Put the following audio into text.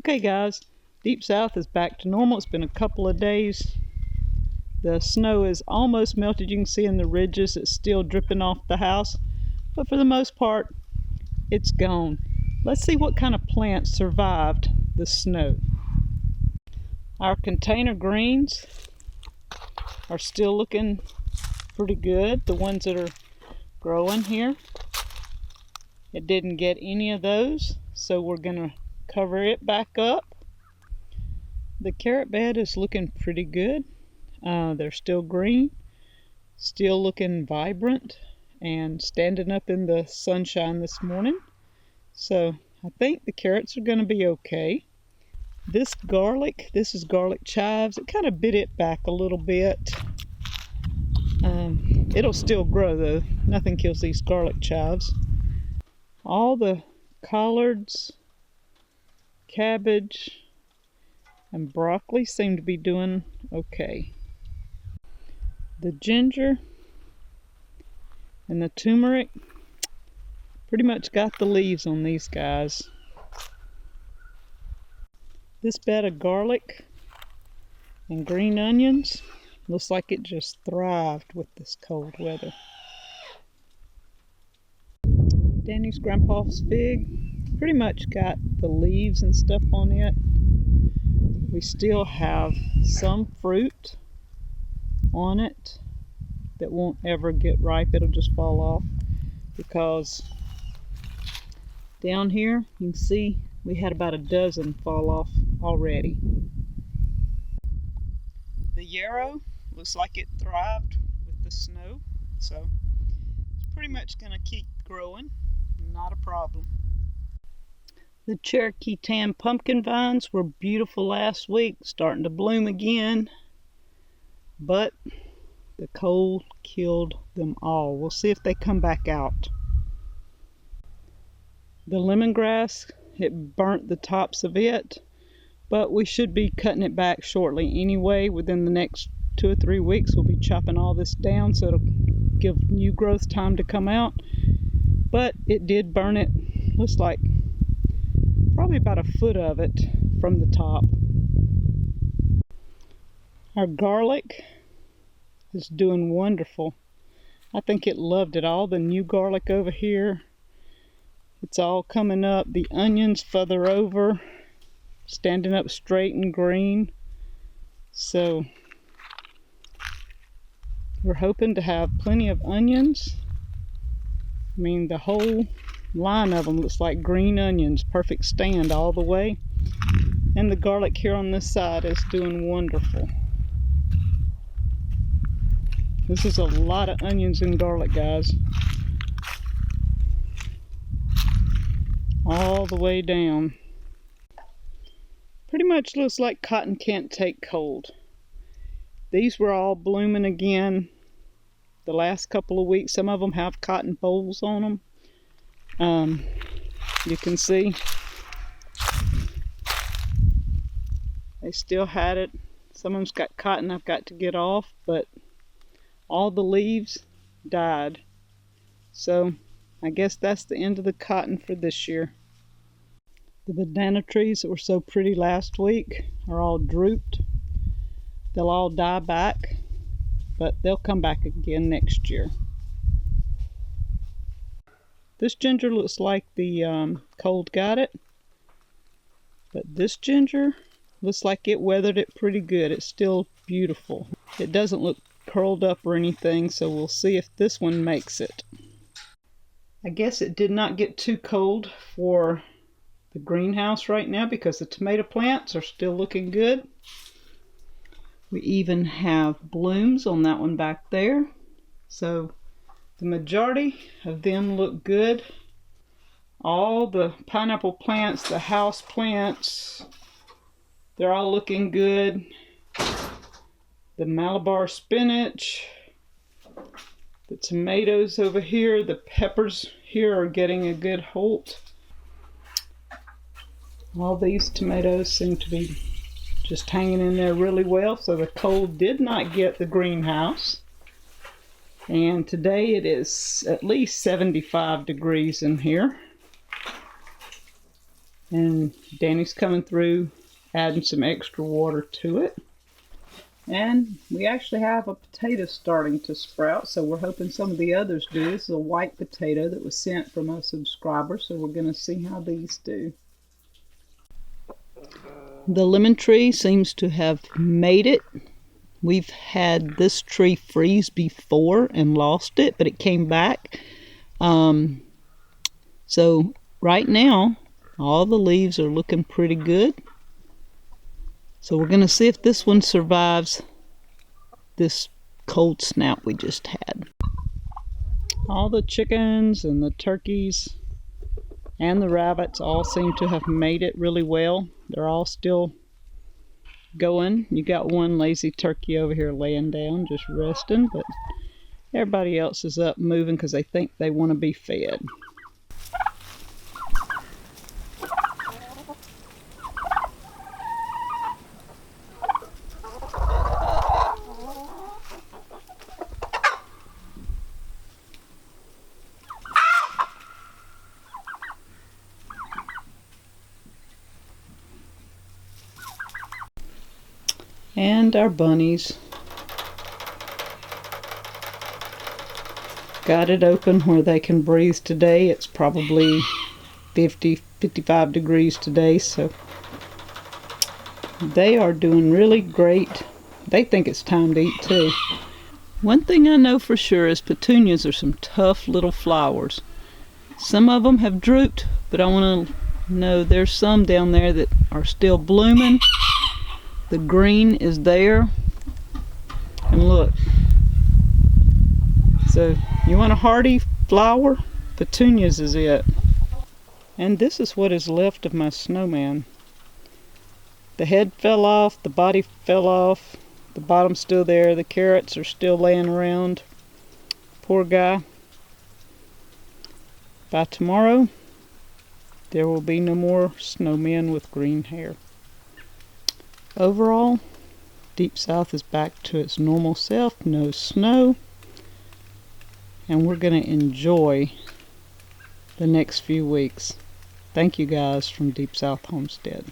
Okay guys, Deep South is back to normal. It's been a couple of days. The snow is almost melted. You can see in the ridges it's still dripping off the house, but for the most part it's gone. Let's see what kind of plants survived the snow. Our container greens are still looking pretty good. The ones that are growing here, it didn't get any of those, so we're gonna cover it back up. The carrot bed is looking pretty good. They're still green, still looking vibrant and standing up in the sunshine this morning. So I think the carrots are going to be okay. This garlic, this is garlic chives. It kind of bit it back a little bit. It'll still grow though. Nothing kills these garlic chives. All the collards, cabbage, and broccoli seem to be doing okay. The ginger and the turmeric pretty much got the leaves on these guys. This bed of garlic and green onions looks like it just thrived with this cold weather. Danny's grandpa's fig pretty much got the leaves and stuff on it. We still have some fruit on it that won't ever get ripe. It'll just fall off because down here you can see we had about a dozen fall off already. The yarrow looks like it thrived with the snow, so it's pretty much going to keep growing. Not a problem. The Cherokee tan pumpkin vines were beautiful last week, starting to bloom again, but the cold killed them all. We'll see if they come back out. The lemongrass, it burnt the tops of it, but we should be cutting it back shortly anyway. Within the next 2 or 3 weeks we'll be chopping all this down so it'll give new growth time to come out. But it did burn it. Looks like probably about a foot of it from the top. Our garlic is doing wonderful. I think it loved it. All the new garlic over here, it's all coming up. The onions further over, standing up straight and green. So we're hoping to have plenty of onions. I mean, the whole line of them looks like green onions, perfect stand all the way. And the garlic here on this side is doing wonderful. This is a lot of onions and garlic, guys. All the way down. Pretty much looks like cotton can't take cold. These were all blooming again the last couple of weeks. Some of them have cotton bolls on them. You can see they still had it. Some of them's got cotton I've got to get off, but all the leaves died. So I guess that's the end of the cotton for this year. The Vadhana trees that were so pretty last week are all drooped. They'll all die back, but they'll come back again next year. This ginger looks like the cold got it, but this ginger looks like it weathered it pretty good. It's still beautiful. It doesn't look curled up or anything, so we'll see if this one makes it. I guess it did not get too cold for the greenhouse right now because the tomato plants are still looking good. We even have blooms on that one back there. So the majority of them look good. All the pineapple plants, the house plants, they're all looking good. The Malabar spinach, the tomatoes over here, the peppers here are getting a good holt. All these tomatoes seem to be just hanging in there really well, so the cold did not get the greenhouse. And today it is at least 75 degrees in here. And Danny's coming through, adding some extra water to it. And we actually have a potato starting to sprout, so we're hoping some of the others do. This is a white potato that was sent from a subscriber, so we're going to see how these do. The lemon tree seems to have made it. We've had this tree freeze before and lost it, but it came back. So right now, all the leaves are looking pretty good. So we're going to see if this one survives this cold snap we just had. All the chickens and the turkeys and the rabbits all seem to have made it really well. They're all still going. You got one lazy turkey over here laying down, just resting, but everybody else is up moving because they think they want to be fed. And our bunnies got it open where they can breathe today. It's probably 55 degrees today, so they are doing really great. They think it's time to eat too. One thing I know for sure is petunias are some tough little flowers. Some of them have drooped, but I want to know there's some down there that are still blooming. The green is there, and look. So you want a hardy flower? Petunias is it. And this is what is left of my snowman. The head fell off, the body fell off, the bottom's still there, the carrots are still laying around. Poor guy. By tomorrow, there will be no more snowmen with green hair. Overall, Deep South is back to its normal self, no snow, and we're going to enjoy the next few weeks. Thank you guys from Deep South Homestead.